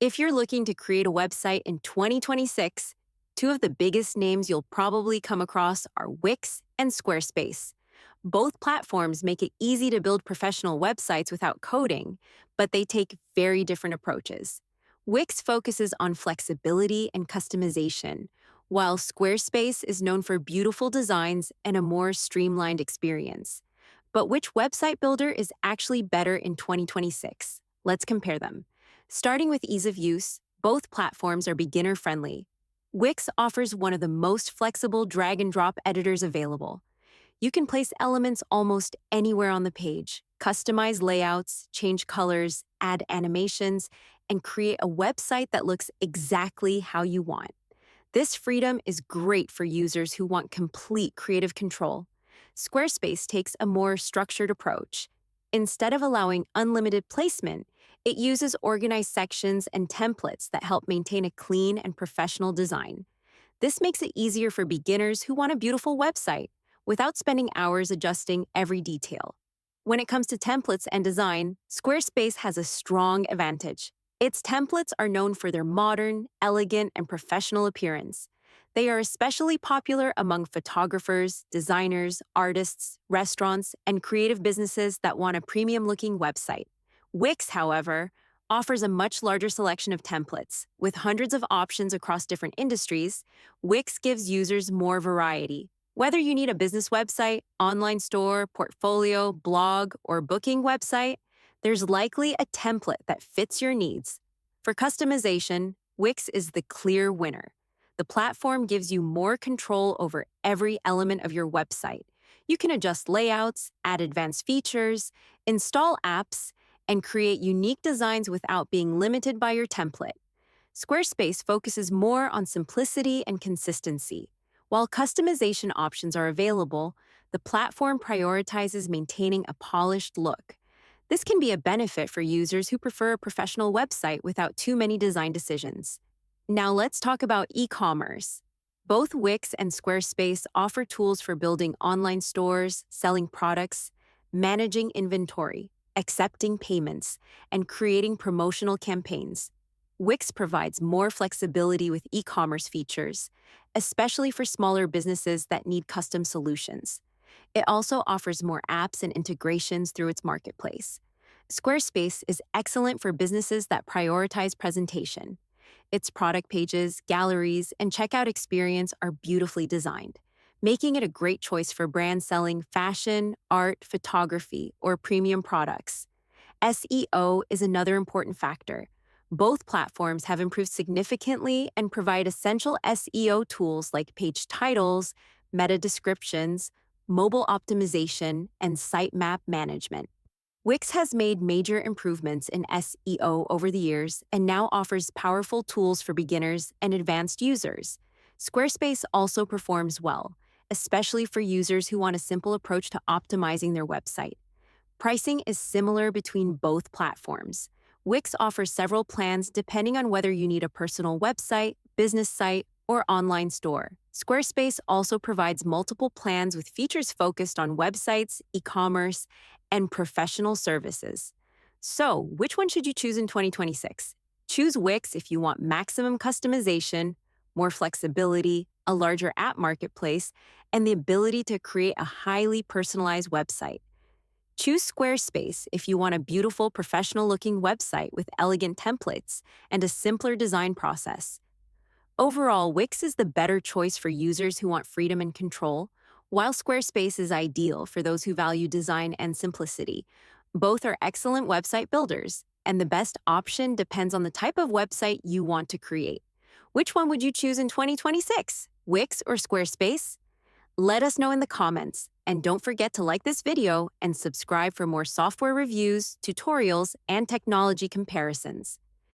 If you're looking to create a website in 2026, two of the biggest names you'll probably come across are Wix and Squarespace. Both platforms make it easy to build professional websites without coding, but they take very different approaches. Wix focuses on flexibility and customization, while Squarespace is known for beautiful designs and a more streamlined experience. But which website builder is actually better in 2026? Let's compare them. Starting with ease of use, both platforms are beginner friendly. Wix offers one of the most flexible drag and drop editors available. You can place elements almost anywhere on the page, customize layouts, change colors, add animations, and create a website that looks exactly how you want. This freedom is great for users who want complete creative control. Squarespace takes a more structured approach. Instead of allowing unlimited placement, it uses organized sections and templates that help maintain a clean and professional design. This makes it easier for beginners who want a beautiful website without spending hours adjusting every detail. When it comes to templates and design, Squarespace has a strong advantage. Its templates are known for their modern, elegant, and professional appearance. They are especially popular among photographers, designers, artists, restaurants, and creative businesses that want a premium-looking website. Wix, however, offers a much larger selection of templates. With hundreds of options across different industries, Wix gives users more variety. Whether you need a business website, online store, portfolio, blog, or booking website, there's likely a template that fits your needs. For customization, Wix is the clear winner. The platform gives you more control over every element of your website. You can adjust layouts, add advanced features, install apps, and create unique designs without being limited by your template. Squarespace focuses more on simplicity and consistency. While customization options are available, the platform prioritizes maintaining a polished look. This can be a benefit for users who prefer a professional website without too many design decisions. Now let's talk about e-commerce. Both Wix and Squarespace offer tools for building online stores, selling products, managing inventory, accepting payments, and creating promotional campaigns. Wix provides more flexibility with e-commerce features, especially for smaller businesses that need custom solutions. It also offers more apps and integrations through its marketplace. Squarespace is excellent for businesses that prioritize presentation. Its product pages, galleries, and checkout experience are beautifully designed, making it a great choice for brands selling fashion, art, photography, or premium products. SEO is another important factor. Both platforms have improved significantly and provide essential SEO tools like page titles, meta descriptions, mobile optimization, and sitemap management. Wix has made major improvements in SEO over the years and now offers powerful tools for beginners and advanced users. Squarespace also performs well, especially for users who want a simple approach to optimizing their website. Pricing is similar between both platforms. Wix offers several plans depending on whether you need a personal website, business site, or online store. Squarespace also provides multiple plans with features focused on websites, e-commerce, and professional services. So, which one should you choose in 2026? Choose Wix if you want maximum customization, more flexibility, a larger app marketplace, and the ability to create a highly personalized website. Choose Squarespace if you want a beautiful, professional-looking website with elegant templates and a simpler design process. Overall, Wix is the better choice for users who want freedom and control, while Squarespace is ideal for those who value design and simplicity. Both are excellent website builders, and the best option depends on the type of website you want to create. Which one would you choose in 2026, Wix or Squarespace? Let us know in the comments, and don't forget to like this video and subscribe for more software reviews, tutorials, and technology comparisons.